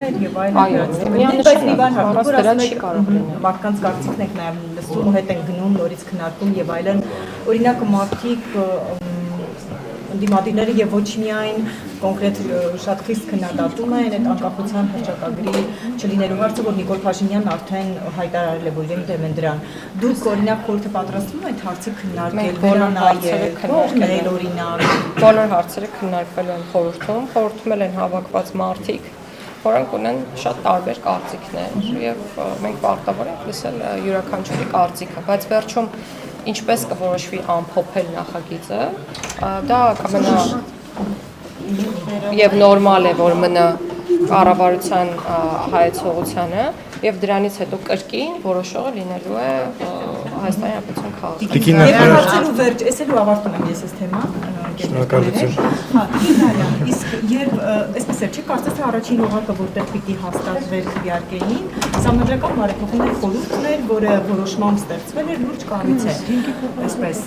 Եվ մարդկանց կարծիքն եք նաև լսում, հետ են գնում, նորից քննարկում եւ այլն, օրինակ մարդիկ դիմադիրները եւ ոչ միայն կոնկրետ շատ խիստ քննադատում են այդ անկախության հռչակագրի չլինելու հարցը, որ Նիկոլ Փաշինյանն արդեն հայտարարել է, որ իրեն դեմ են դրան։ Դուք օրինակ խորհուրդը պատրաստվում եք հարցը քննարկել, վերանայել, օրինակ բոլոր հարցերը քննարկվել են խորհրդում են հավաքված մարդիկ, որոնք ունեն շատ տարբեր կարծիքներ եւ մենք պարտավոր ենք լսել յուրաքանչյուրի կարծիքը, բայց վերջում ինչպես կորոշվի ամփոփել նախագիծը, դա կմնա եւ նորմալ է, որ մնա կառավարության հայեցողությանը եւ դրանից հետո կրկին որոշողը լինելու է Հայաստանի Հանրապետության քաղաքացիական։ Եվ հարցերու վերջ, ես էլ ավարտում եմ ես այս թեման։ Շնորհակալություն։ Հա, իսկ երբ այսպես է, չի կարծես թե առաջին օղակը որտեղ պիտի հաստատվեր քվեարկեին, համանդրական բարեփոխումների խորհուրդն էր, որը որոշմամբ ստեղծվել էր լուրջ կառույց է։ Այսպես,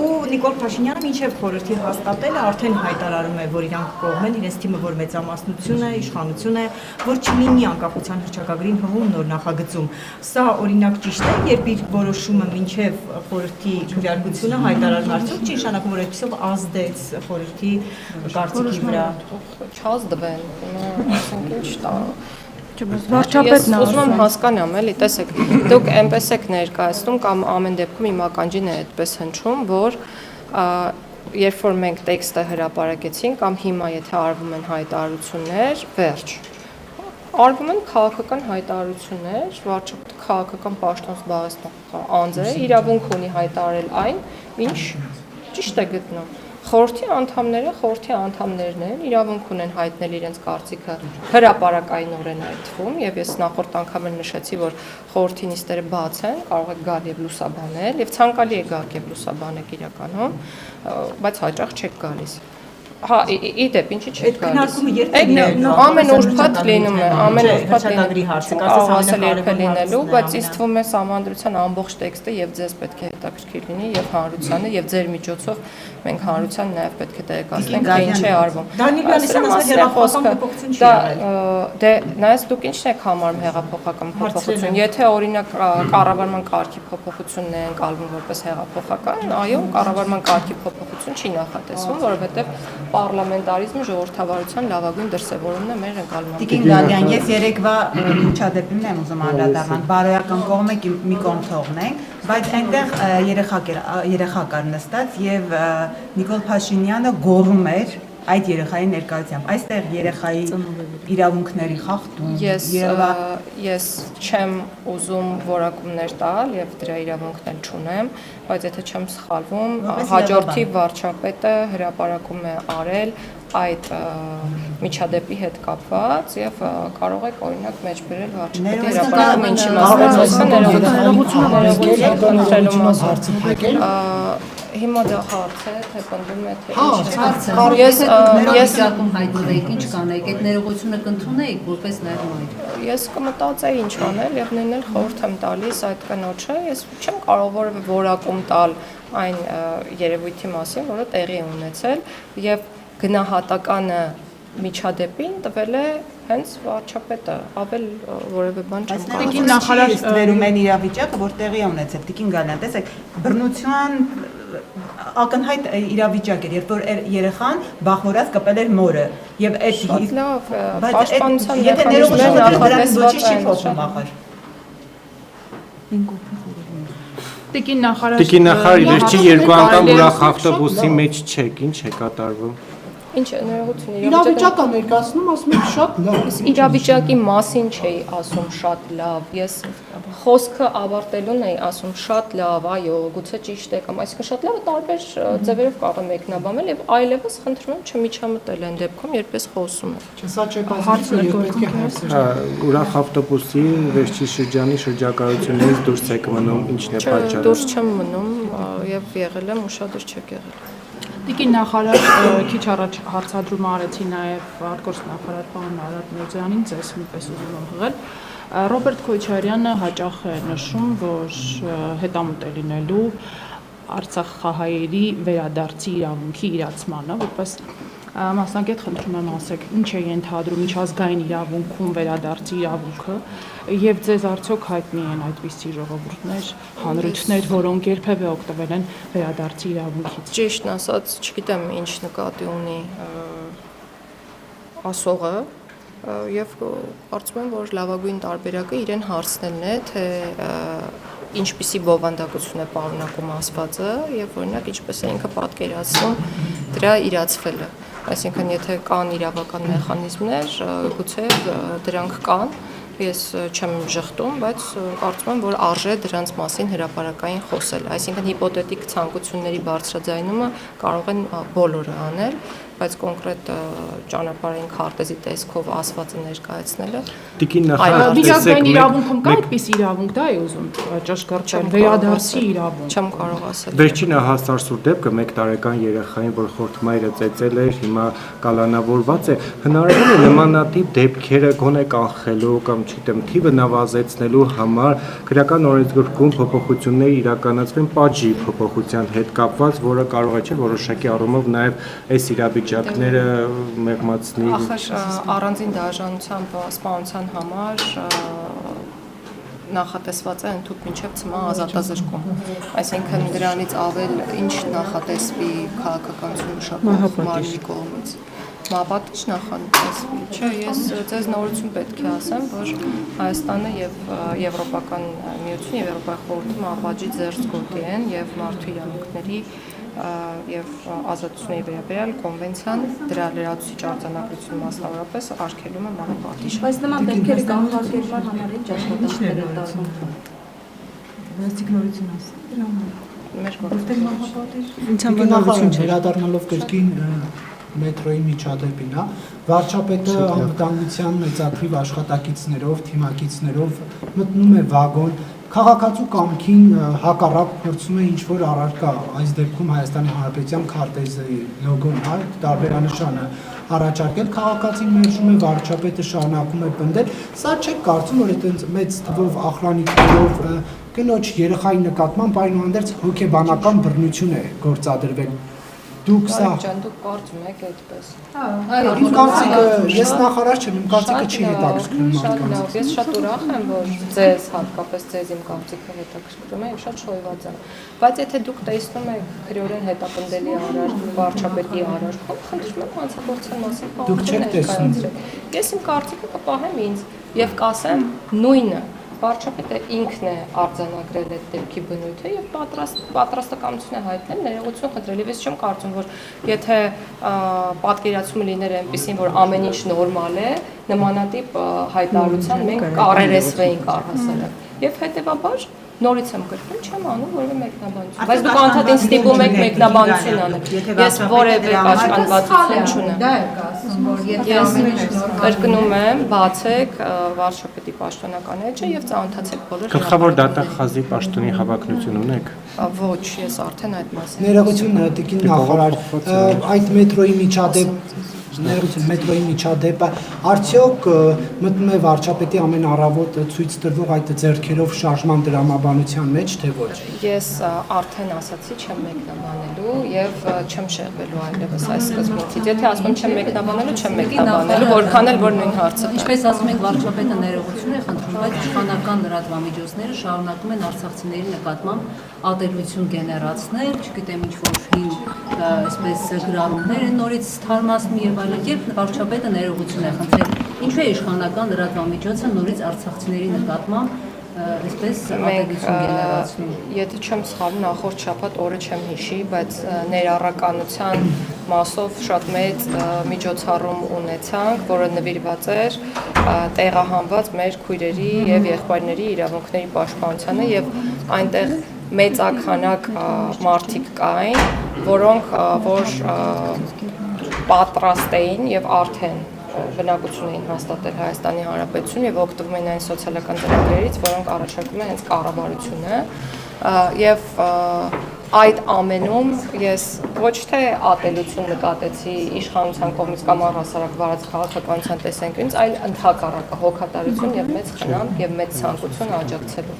ու Նիկոլ Փաշինյանը մինչև խորհրդի հաստատելը արդեն հայտարարում է, որ իրանք կողմ են, իրենց թիմը որ մեծամասնություն է, իշխանություն է, որ չլինի անկախության հռչակագրին հղում նոր նախագծում։ Սա օրինակ ճիշտ է, երբ իր որոշումը մինչև խորհրդի քվեարկությունը հայտարարում արդյոք չի նշանակում, որ այդպեսով ազդեց խորհրդի կարծիքի վրա։ Չազդվեն, ասենք ինչ տա։ Ես ուզում եմ հասկանամ, էլի, տեսեք, դուք այնպես եք ներկայացնում կամ ամեն դեպքում իմ ականջին է այդպես հնչում, որ երբ որ մենք տեքստը հրապարակեցին կամ հիմա եթե արվում են հայտարարություններ, վերջ։ Արվում են քաղաքական հայտարարություններ, վարչապետը քաղաքական պաշտոն զբաղեցնող անձ է, իրավունք ունի հայտարարել այն, ինչ ճիշտ է գտնում։ Խորհրդի անդամներն են, իրավունք ունեն հայտնել իրենց կարծիքը հրապարակայնորեն այդ թվում, եւ ես նախորդ անգամ էլ նշեցի, որ խորհրդի նիստերը բաց են, կարող եք գալ եւ լուսաբանել, եւ ցանկալի է գալ եւ լուսաբանեք իրականում, բայց հաճախ չեք գալիս։ Հա, իդեպ, ինչի՞ չեք գալիս։ Ամեն ուրբաթ լինում է, ամեն ուրբաթ ասել երբե լինելու, բայց ինձ թվում է համանդրության ամբողջ տեքստը եւ ձեզ պետք է հետաքրքիր լինի եւ հանրությանը եւ ձեր միջոցով մենք հանրության նաեւ պետք է տեղեկացնենք, թե ինչ է արվում։ Դե նայած դուք ինչն եք համարում հեղափոխական փոփոխություն։ Եթե օրինակ կառավարման կարգի փոփոխությունն է անցալվում որպես հեղափոխական, այո, կառավարման կարգի փոփոխություն չի նախատեսվում, որովհետեւ պարլամենտարիզմը ժողովրդավարության լավագույն դրսևորումն է մեր ընկալման։ Տիկին Գալյան, ես երեկվա միջադեպին եմ ուզում անդրադառնալ, բարոյական կողմը մի կողմ թողնենք, բայց այնտեղ երեխա կար նստած եւ Նիկոլ Փաշինյանը գոռում էր այդ երեխայի ներկայությամբ, այստեղ երեխայի իրավունքների խախտում ես չեմ ուզում որակումներ տալ եւ դրա իրավունքն էլ չունեմ, բայց եթե չեմ սխալվում, հաջորդի վարչապետը հրապարակում է արել այդ միջադեպի հետ կապված եւ կարող եք օրինակ մեջ բերել վարչապետի հրապարակումը ինչի մասն Հիմա դա հարց է, թե պնդում է, թե ինչ է։ Ես հայտնվեիք, ինչ կանեիք, այդ ներողությունը կընդունեիք որպես ներմայր։ Ես կմտածեի ինչ անել եւ նույնն էլ խորհուրդ եմ տալիս այդ կնոջը, ես չեմ կարող որևէ որակում տալ այն երևույթի մասին, որը տեղի է ունեցել եւ գնահատականը միջադեպին տվել է հենց վարչապետը, ավել որևէ բան չեմ կարող։ Տիկին նախարար վերում են իրավիճակը, որ տեղի է ունեցել, Տիկին Գալյան, տեսեք, բռնության ակնհայտ իրավիճակ էր, երբ որ երեխան բախորած կպել էր մորը եւ այդ լավ, պաշտպանության մեխանիզմները նախատեսված են։ Տիկին նախարար, վերջի երկու անգամ ուրախ ավտոբուսի մեջ չեք, ինչ է կատարվում։ Ինչ ներողություն իրավիճակը ներկայացնում ասում եք շատ լավ։ Իրավիճակի մասին չէի ասում շատ լավ։ Ես խոսքը ավարտելուն էի ասում շատ լավ, այո, գուցե ճիշտ է կամ այսինքն շատ լավը տարբեր ձևերով կարող է մեկնաբանել եւ այլևս խնդրում եմ չմիջամտել այն դեպքում, երբ ես խոսում եմ։ Սա չեք ասում, եւ պետք է հարցնել։ Ուրախ ավտոբուսի վերջի շրջանի շրջագայություններից դուրս եք մնում, ինչն է պատճառը։ Դուրս չեմ մնում եւ եղել եմ ուշադիր չեք եղել։ Տիկին նախարար քիչ առաջ հարցադրում արեցի նաև արտգործնախարար պարոն Արադ Միրզոյանին, ձեզ նույնպես ուզում եմ հղել։ Ռոբերտ Քոչարյանը հաճախ է նշում, որ հետամուտ է լինելու Արցախահայերի վերադարձի իրավունքի իրացմանը, որպես Մասնագետ խնդրում եմ ասեք, ինչ է ենթադրում միջազգային իրավունքում վերադարձի իրավունքը եւ ձեզ արդյոք հայտնի են այդպիսի ժողովուրդներ, հանրություններ, որոնք երբևէ օգտվել են վերադարձի իրավունքից։ Ճիշտն ասած, չգիտեմ ինչ նկատի ունի ասողը եւ կարծում եմ, որ լավագույն տարբերակը իրեն հարցնելն է, թե ինչպիսի բովանդակություն է պարունակում ասվածը եւ օրինակ ինչպես է ինքը պատկերացնում դրա իրացվելը։ Այսինքն, եթե կան իրավական մեխանիզմներ, գուցե դրանք կան, ես չեմ ժխտում, բայց կարծում եմ, որ արժե դրանց մասին հրապարակային խոսել։ Այսինքն, հիպոթետիկ ցանկությունների բարձրաձայնումը կարող են բոլորը անել, բայց կոնկրետ ճանապարհային քարտեզի տեսքով ասվածը ներկայացնելը Տիկին նախարար, միջազգային իրավունքում կա այդպիսի իրավունք, դա է ուզում ճշգրտել, վերադարձի իրավունք։ Չեմ կարող ասել։ Վերջին հասարսուր դեպքը 1 տարեկան երեխային, որ խորթմայրը ծեծել էր, հիմա կալանավորված է, հնարավոր է նմանատիպ դեպքերը գոնե կանխելու կամ չգիտեմ, թիվը նվազեցնելու համար քրեական օրենսգրքում փոփոխություններ իրականացվեն պատժի փոփոխության հետ կապված, որը կարող է որոշակի առումով նաև այս իրավիճակները մեղմացնի։ Ախր առանձին դաշնությամբ սպանության համար նախատեսված է ընդհանուր մինչև ցմահ ազատազրկում։ Այսինքն դրանից ավել ինչ նախատեսվի քաղաքականություն մշակող մարմնի կողմից։ Մահապատիժ նախատեսվի։ Չէ, ես ձեզ նորություն պետք է ասեմ, որ Հայաստանը եւ Եվրոպական միությունը եւ Եվրոպայի խորհուրդը մահապատիժի ձեռքբերում են եւ մարդու իրավունքների եւ ազատությունների վերաբերյալ կոնվենցիան դրա լրացուցիչ արձանագրություն մասնավորապես արգելում է մահապատիժ։ Բայց նման դեպքերի կանխարգելման համար ինչ աշխատանքներ են տարվում։ Ոստիկ նորություն ասել դրա համար։ Մեր Որտեղ մահապատիժ։ Ինձ համար վերադառնալով կրկին մետրոյի միջադեպին, վարչապետը անվտանգության մեծաթիվ աշխատակիցներով, թիմակիցներով մտնում է վագոն, քաղաքացու կամքին հակառակ փորձում է ինչ-որ առարկա, այս դեպքում Հայաստանի Հանրապետության քարտեզի լոգոն, տարբերանշանը առաջարկել, քաղաքացին մերժում է, վարչապետը շարունակում է պնդել, սա չեք կարծում, որ այդպես մեծ թվով ախլանիկներով կնոջ երեխայի նկատմամբ այնուհանդերձ հոգեբանական բռնություն է գործադրվել։ Դուք սա դուք կարծում եք այդպես։ Իմ կարծիքը, ես նախարար չեմ, իմ կարծիքը չի հետաքրքրում մարդկանց։ Ես շատ ուրախ եմ, որ ձեզ հատկապես ձեզ իմ կարծիքը հետաքրքրում է, շատ շոյված եմ։ Բայց եթե դուք տեսնում եք քրեորեն հետապնդելի արարք, վարչապետի արարքում, խնդրում եմ հանցագործության մասին Դուք չեք տեսնում։ Ես իմ կարծիքը կպահեմ ինձ եւ կասեմ նույնը։ Վարչապետը ինքն է արձանագրել այդ դեպքի բնույթը եւ պատրաստակամություն է հայտնել ներողություն խնդրել։ Ես չեմ կարծում, որ եթե պատկերացումը լիներ այնպեսին, որ ամեն ինչ նորմալ է, նմանատիպ հայտարարության մենք կառերեսվեինք առհասարակ։ Եւ հետեւաբար նորից եմ կրկնում, չեմ անում որևէ մեկնաբանություն։ Բայց դուք անդադին ստիպում եք մեկնաբանություն անել։ Ես որևէ պաշտպանվածություն չունեմ։ Դա է ասում, որ եթե ամեն ինչ նորմալ է։ Կրկնում եմ, բացեք վարչապետի պաշտոնական էջը եւ ծանոթացեք բոլոր Գլխավոր դատախազի պաշտոնի հավակնություն ունեք։ Ոչ, ես արդեն այդ մասին։ Ներողություն, տիկին նախարար, այդ մետրոյի միջադեպը արդյոք մտնում է վարչապետի ամեն առավոտ ցույց տրվող այդ ձեռքերով շարժման դրամաբանության մեջ, թե ոչ։ Ես արդեն ասացի, չեմ մեկնաբանելու եւ չեմ շեղվելու այլևս այս սկզբունքից։ Եթե ասում եմ չեմ մեկնաբանելու, չեմ մեկնաբանելու, որքան էլ որ նույն հարցը։ Ինչպես ասում ենք, վարչապետը ներողություն է խնդրում, բայց իշխանական լրատվամիջոցները շարունակում են արցախցիների նկատմամբ ատելություն գեներացնել, չգիտեմ ինչ-որ հին այսպես գրառումներ են նորից թարմացնում եւ այլն, երբ վարչապետը ներողություն է խնդրել, ինչու է իշխանական լրատվամիջոցը նորից արցախցիների նկատմամբ այսպես ատելություն գեներացնում։ Եթե չեմ սխալվում, նախորդ շաբաթ օրը չեմ հիշի, բայց ներառականության մասով շատ մեծ միջոցառում ունեցանք, որը նվիրված էր տեղահանված մեր քույրերի եւ եղբայրների իրավունքների պաշտպանությանը եւ այնտեղ մեծաքանակ մարդիկ կային, որոնք որ պատրաստ էին եւ արդեն բնակություն էին հաստատել Հայաստանի Հանրապետություն եւ օգտվում են այն սոցիալական ծրագրերից, որոնք առաջարկում են հենց կառավարությունը եւ այդ ամենում ես ոչ թե ատելություն նկատեցի իշխանության կողմից կամ առհասարակ վարած քաղաքականության տեսանկյունից, այլ ընդհակառակը հոգատարություն եւ մեծ խնամք եւ մեծ ցանկություն աջակցելու։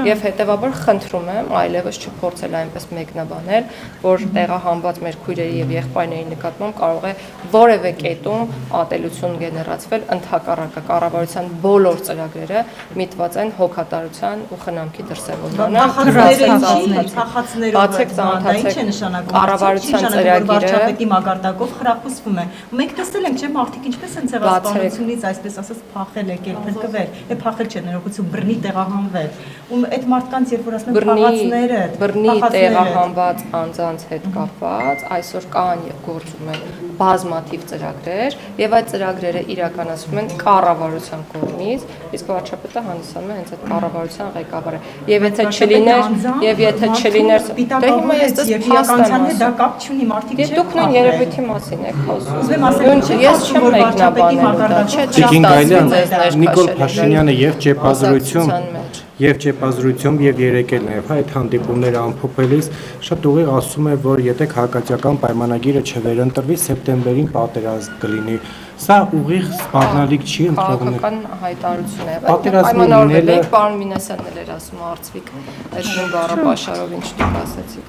եւ հետեւաբար խնդրում եմ այլևս չփորձել այնպես մեկնաբանել, որ տեղահանված մեր քույրերի եւ եղբայրների նկատմամբ կարող է որևէ կետում ատելություն գեներացվել, ընդհակառակը կառավարության բոլոր ծրագրերը միտված են հոգատարության ու խնամքի դրսևորմանը։ Բացեք ծանոթացեք ինչ է նշանակում կառավարության ծրագիրը վարչապետի մակարդակով խրախուսվում է։ Մենք տեսել ենք, չէ՞, մարդիկ ինչպես են ցեղասպանությունից, այսպես ասած, փախել եկել, փրկվել, փախել չէ, ներողություն, բռնի տեղահանվել։ Ու այդ մարդկանց երբ որ ասում են փախածները, բռնի տեղահանված անձանց հետ կապված, այսօր կան եւ գործում են բազմաթիվ ծրագրեր եւ այդ ծրագրերը իրականացվում են կառավարության կողմից, իսկ վարչապետը հանդիսանում է հենց այդ կառավարության ղեկավարը։ Եվ եթե չլիներ, դե հիմա ես իրականության հետ դա կապ չունի, մարդիկ չեն։ Դուք նույն երևույթի մասին եք խոսում։ Ուզում եմ ասել, ես չեմ մեկնաբանել, Տիկին Գայլյան, Նիկոլ Փաշինյանը եւ ճեպազրույցում եւ երեկել նաեւ այդ հանդիպումները ամփոփելիս շատ ուղիղ ասում է, որ եթե քաղաքացիական պայմանագիրը չվերընտրվի, սեպտեմբերին պատերազմ կլինի։ Սա ուղիղ սպառնալիք չի ընդունվել։ Քաղաքական հայտարարություն է։ Պայմանավորվել եք, պարոն Մինասյանն էլ էր ասում Արծվիկ, այդ նույն բառը Պաշարով ինչ դուք ասացիք,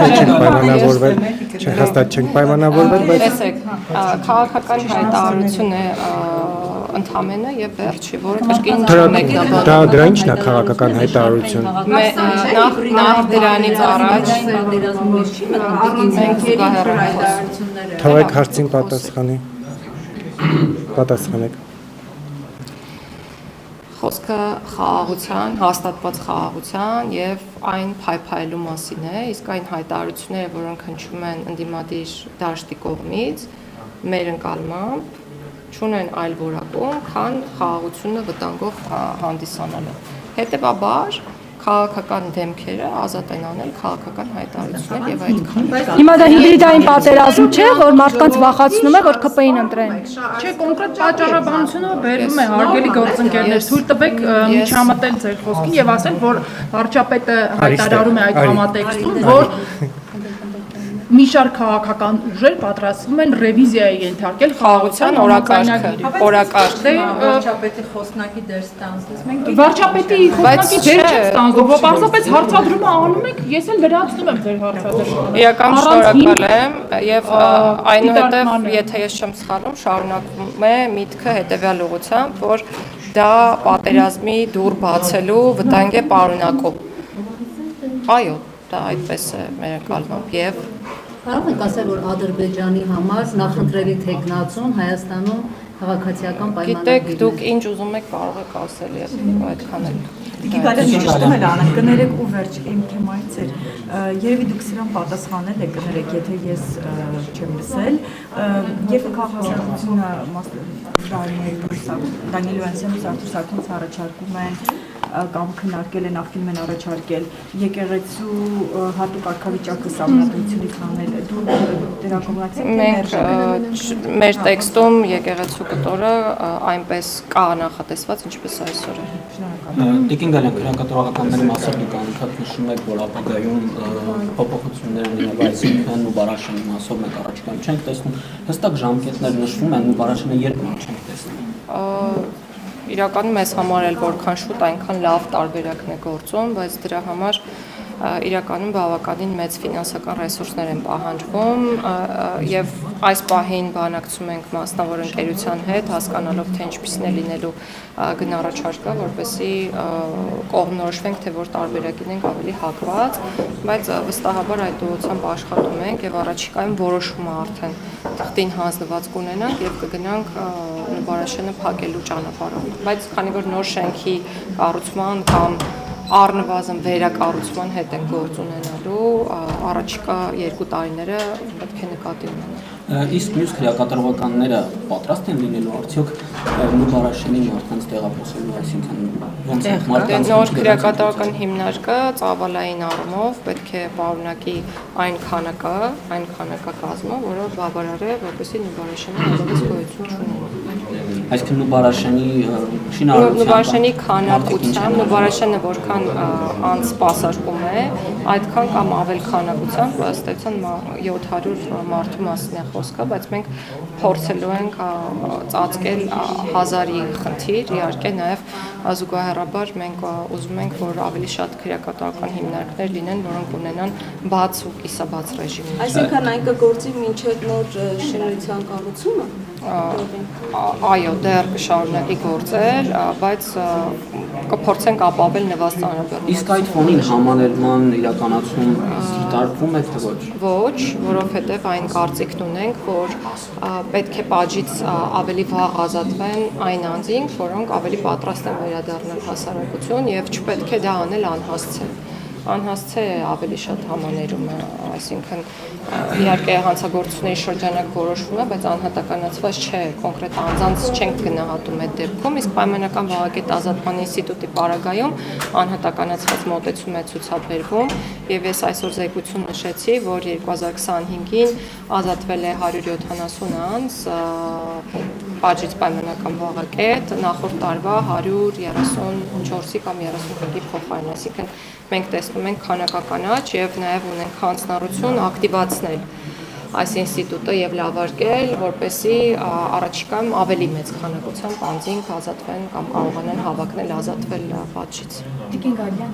Չենք պայմանավորվել, հաստատ չենք պայմանավորվել, բայց տեսեք, քաղաքական հայտարարություն է ընդհանրապես եւ վերջի, որը կրկին մեկնաբանվում է։ Դրա ինչն է քաղաքական հայտարարություն։ Նախ դրանից առաջ մենք Թողեք հարցին պատասխանեք։ Խոսքը խաղաղության, հաստատված խաղաղության եւ այն փայփայելու մասին է, իսկ այն հայտարարությունները, որոնք հնչում են ընդդիմադիր դաշտի կողմից, մեր ընկալմամբ չունեն այլ որակում, քան խաղաղությունը վտանգող հանդիսանալը։ Հետևաբար քաղաքական դեմքերը ազատ են անել քաղաքական հայտարարություններ եւ այդքան։ Հիմա դա հիբրիդային պատերազմ չէ, որ մարդկանց վախացնում է, որ ԿՊ-ին ընտրեն։ Չէ, կոնկրետ պատճառաբանությունը բերվում է հարգելի գործընկերներ, թույլ տվեք միջամտել ձեր խոսքին եւ ասել, որ վարչապետը հայտարարում է այդ համատեքստում, որ մի շարք քաղաքական ուժեր պատրաստվում են ռևիզիայի ենթարկել խաղաղության օրակարգը։ Վարչապետի խոսնակի դեր ստանձնես։ Մենք վարչապետի խոսնակի դեր չեք ստանձնում, պարզապես հարցադրումը անում եք, ես էլ լրացնում եմ ձեր հարցադրումը։ Իրական շնորհակալ եմ եւ այնուհետեւ եթե ես չեմ սխալվում, շարունակվում է միտքը հետեւյալ ուղղությամբ, որ դա պատերազմի դուռ բացելու վտանգ է պարունակում։ Այո, դա այդպես է մեր ընկալմամբ եւ կարող եք ասել, որ Ադրբեջանի համար նախընտրելի թեկնածուն Հայաստանում քաղաքացիական պայմանագրեր։ Գիտեք, դուք ինչ ուզում եք կարող եք ասել եւ այդքան էլ։ Տիկին Գալյան ճշտում էլ անեմ, կներեք ու վերջ իմ թեմայից էր։ Երևի դուք սրան պատասխանել եք, կներեք, եթե ես չեմ լսել, երբ քաղաքացիությունը Դանիել Հովհաննիսյանն ու Արթուր Սարգսյանն առաջարկում են կամ քննարկել են, աղքինում են առաջարկել եկեղեցու հատուկ կարգավիճակը սահմանադրությունից հանել, դու դերակողմնակցեք Մենք մեր տեքստում եկեղեցու կտորը այնպես կա նախատեսված, ինչպես այսօր է։ Տիկին Գալյան, քրեակատարողականների մասով դուք անընդհատ նշում եք, որ ապագայում փոփոխություններ են լինելու, այսինքն Նուբարաշյանի մասով մենք առաջիկայում չենք տեսնում, հստակ ժամկետներ նշվում են, Նուբարաշյանը երբ չենք տեսնում։ Իրականում մեզ համար էլ որքան շուտ այնքան լավ տարբերակն է գործում, բայց դրա համար իրականում բավականին մեծ ֆինանսական ռեսուրսներ են պահանջվում եւ այս պահին բանակցում ենք մասնավոր ընկերության հետ, հասկանալով թե ինչպիսին է լինելու գնահառաչարկը, որպեսզի կողմնորոշվենք, թե որ տարբերակին ենք ավելի հակված, բայց վստահաբար այդ ուղղությամբ աշխատում ենք եւ առաջիկայում որոշումը արդեն թղթին հանձնված կունենանք եւ կգնանք Նուբարաշյանը փակելու ճանապարհով, բայց քանի որ նոր շենքի կառուցման կամ առնվազն վերակառուցման հետ են գործ ունենալու, առաջիկա 2 տարիները պետք է նկատի ունենալ։ Իսկ մյուս քրեակատարողականները պատրաստ են լինելու արդյոք Նուբարաշյանի մարդկանց տեղափոխելու, այսինքն ոնց է մարդկանց նոր քրեակատարողական հիմնարկը ծավալային առումով պետք է պարունակի այն քանակակազմը, որը բավարար է, որպեսզի Նուբարաշյանը այլևս գոյություն չունենա։ Այսինքն Նուբարաշյանի քանակությամբ, Նուբարաշյանը որքան անսպասարկում է, այդքան կամ ավել քանակությամբ, ըստ էության 700 մարդու մասին է խոսքը, բայց մենք փորձելու ենք ծածկել 1000-ի խնդիր, իհարկե նաև Զուգահեռաբար մենք ուզում ենք, որ ավելի շատ քրեակատարական հիմնարկներ լինեն, որոնք ունենան բաց ու կիսաբաց ռեժիմներ։ Այսինքն այն կգործի մինչև նոր շինության կառուցումը։ Այո, դեռ կշարունակի գործել, բայց կփորձենք ապավել նվազ ծանրաբեռնվածություն։ Իսկ այդ ֆոնին համաներման իրականացում դիտարկվում է թե ոչ։ Ոչ, որովհետև այն կարծիքն ունենք, որ պետք է պատժից ավելի վաղ ազատվեն այն անձինք, որոնք ավելի պատրաստ են վերադառնալ հասարակություն եւ չպետք է դա անել անհասցե։ Անհասցե ավելի շատ համաներումը, այսինքն իհարկե հանցագործությունների շրջանակ որոշվում է, բայց անհատականացված չէ, կոնկրետ անձանց չենք գնահատում այդ դեպքում, իսկ պայմանական վաղակետ ազատման ինստիտուտի պարագայում անհատականացված մոտեցում է ցուցաբերվում եւ ես այսօր զեկույցում նշեցի, որ 2025-ին ազատվել է 170 անձ պատժից պայմանական վաղակետ, նախորդ տարվա 134-ի կամ 35-ի փոխարեն, այսինքն մենք տեսնում ենք քանակական աճ եւ նաեւ ունենք հանձնառություն ակտիվացնել այս ինստիտուտը եւ լավարկել, որպեսզի առաջիկայում ավելի մեծ քանակությամբ անձինք ազատվեն կամ կարողանան հավակնել ազատվել պատժից։ Տիկին Գալյան,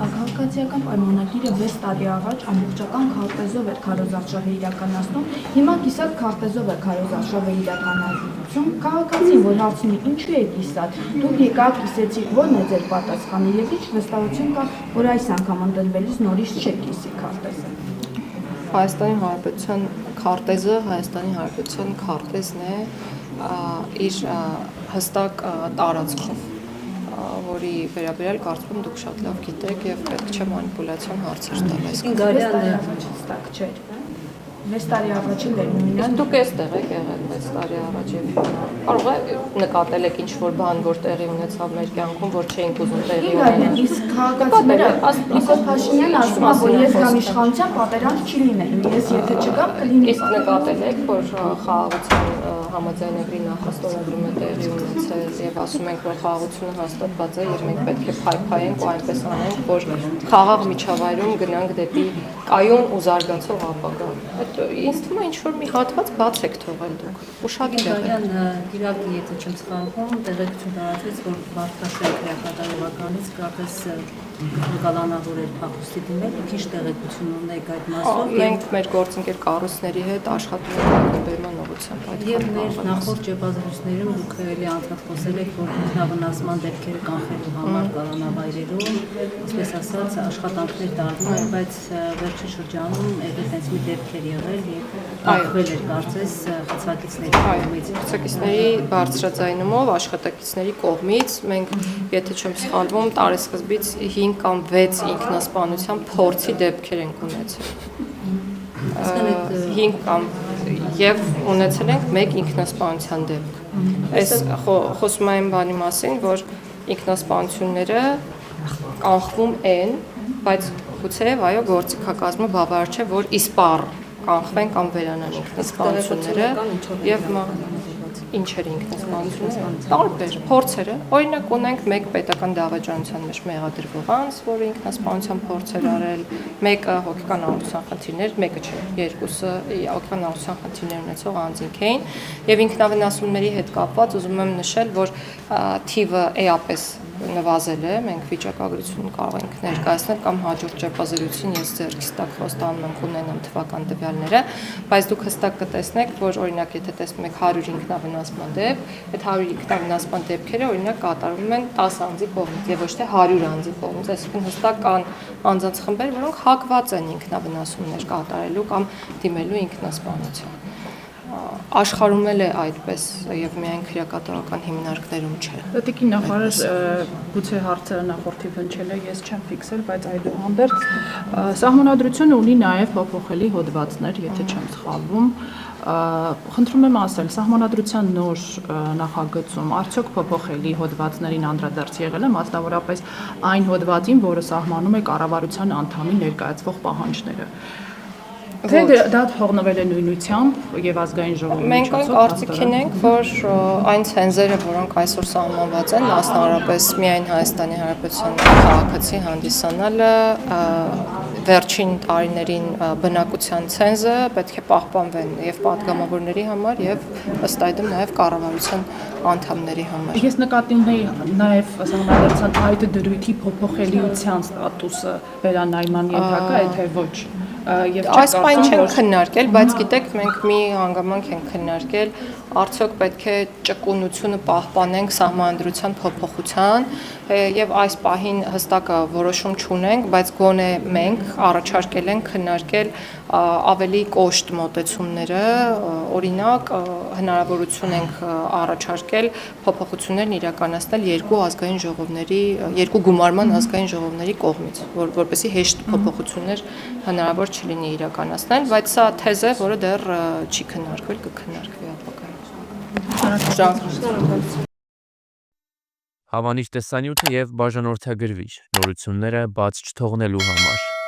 քաղաքացիական պայմանագիրը 6 տարի առաջ ամբողջական քարտեզով էր քարոզարշավը իրականացնում, հիմա կիսատ քարտեզով է քարոզարշավը իրականացում։ Քաղաքացին, որ հարցնի ինչու է կիսատ, դուք եկաք կիսեցիք, ո՞րն է ձեր պատասխանը եւ ինչ վստահություն կա, որ այս անգամ ընտրվելիս նորից չեք կիսի քարտեզը։ Հայաստանի Հանրապետության քարտեզը Հայաստանի Հանրապետության քարտեզն է իր հստակ տարածքով, որի վերաբերյալ կարծում եմ դուք շատ լավ գիտեք եւ պետք չէ մանիպուլյացիոն հարցեր տալ այս կարգի։ 6 տարի առաջին էր նույնիսկ։ Դուք էստեղ եք եղել 6 տարի առաջ եւ կարող է նկատել եք ինչ-որ բան, որ տեղի ունեցավ մեր կյանքում, որ չէինք ուզում տեղի ունենալ։ Իսկ քաղաքացիները Նիկոլ Փաշինյանն ասում է, որ ես կամ իշխանության պատերազմ չի լինելու, ես եթե չգամ կլինի։ Իսկ նկատել եք, որ խաղաղության համաձայնագրի նախաստորագրումը տեղի ունեցել եւ ասում ենք, որ խաղաղությունը հաստատված է եւ մենք պետք է փայփայենք ու այնպես անենք, որ խաղաղ միջավայրում գնանք դեպի կայուն ու զարգացող ապագա։ Ինձ թվում է ինչ-որ մի հատված բաց եք թողել դուք։ Ուշադիր եղեք։ Իրակի, եթե չեմ սխալվում, տեղեկություն տարածվեց, որ Վարդաշեն քրեակատարողականից կարծես գալանավոր էր փախուստի դիմել, քիչ տեղեկություն ունեք այդ մասով։ Մենք մեր գործընկեր կառույցների հետ աշխատում ենք ակտիվացման ուղղությամբ այդ եւ մեր նախորդ ճեպազրույցներում դուք էլի անդադ խոսել եք, որ ինքնավնասման դեպքերը կանխելու համար կալանավայրերում, այսպես ասած, աշխատանքներ տարվում են, բայց վերջին շրջանում այդպես մի դեպքեր եղել եւ ախվել էր կարծես խցակիցների կողմից։ Խցակիցների բարձրաձայնումով աշխատակիցների կողմից մենք, եթե չեմ սխալվում, տարեսկզբից 5 կամ 6 ինքնասպանության փորձի դեպքեր ենք ունեցել։ 5 կամ եւ ունեցել ենք 1 ինքնասպանության դեպք։ Այս խոսում եմ բանի մասին, որ ինքնասպանությունները կանխվում են, բայց գուցեև այո գործիքակազմը բավարար չէ, որ իսպառ կանխվեն կամ վերանան ինքնասպանությունները եւ ինչ էր ինքնասպանությունը, տարբեր փորձերը, օրինակ ունենք մեկ պետական դավաճանության մեջ մեղադրվող անձ, որը ինքնասպանության փորձ էր արել, մեկը հոգեկան առողջության խնդիրներ, մեկը չէ, երկուսը հոգեկան առողջության խնդիրներ ունեցող անձինք էին, եւ ինքնավնասումների հետ կապված ուզում եմ նշել, որ թիվը էապես նվազել է, մենք վիճակագրություն կարող ենք ներկայացնել կամ հաջորդ ճեպազրույցին ես ձեռքիս տակ խոստանում եմ կունենամ թվական տվյալները, բայց դուք հստակ կտեսնեք, որ օրինակ եթե տեսնում եք 100 ինքնավնասման դեպք, այդ 100 ինքնավնասման դեպքերը օրինակ կատարվում են 10 անձի կողմից եւ ոչ թե 100 անձի կողմից, այսինքն հստակ կան անձանց խմբեր, որոնք հակված են ինքնավնասումներ կատարելու կամ դիմելու ինքնասպանության։ Աշխարհում էլ է այդպես եւ միայն քրեակատարական հիմնարկներում չէ։ Տիկին նախարար, գուցե հարցը նախորդի հնչել է, ես չեմ ֆիքսել, բայց այդուհանդերձ սահմանադրությունը ունի նաեւ փոփոխելի հոդվածներ, եթե չեմ սխալվում։ Խնդրում եմ ասել, սահմանադրության նոր նախագծում արդյոք փոփոխելի հոդվածներին անդրադարձ եղել է, մասնավորապես այն հոդվածին, որը սահմանում է կառավարության անդամի ներկայացվող պահանջները։ Թե դա թողնվել է նույնությամբ եւ ազգային ժողովի Մենք այն կարծիքին ենք, որ այն ցենզերը, որոնք այսօր սահմանված են, մասնավորապես միայն Հայաստանի Հանրապետության քաղաքացի հանդիսանալը վերջին տարիներին բնակության ցենզը պետք է պահպանվեն եւ պատգամավորների համար եւ ըստ այդմ նաեւ կառավարության անդամների համար։ Ես նկատի ունեի նաեւ համալրացան այդ դրույթի փոփոխելիության ստատուսը վերանայման ենթակա է թե ոչ։ Այս բան չենք քննարկել, բայց գիտեք, մենք մի հանգամանք ենք քննարկել, արդյոք պետք է ճկունությունը պահպանենք սահմանադրության փոփոխության եւ այս պահին հստակ որոշում չունենք, բայց գոնե մենք առաջարկել ենք քննարկել ավելի կոշտ մոտեցումները, օրինակ հնարավորություն ենք առաջարկել փոփոխություններն իրականացնել երկու գումարման ազգային ժողովների կողմից, որպեսզի հեշտ փոփոխություններ հնարավոր չլինի իրականացնել, բայց սա թեզ է, որը դեռ չի քննարկվել, կքննարկվի ապագայում։ Հավանիչ տեսանյութը եւ բաժանորդագրվիչ նորությունները բաց չթողնելու համար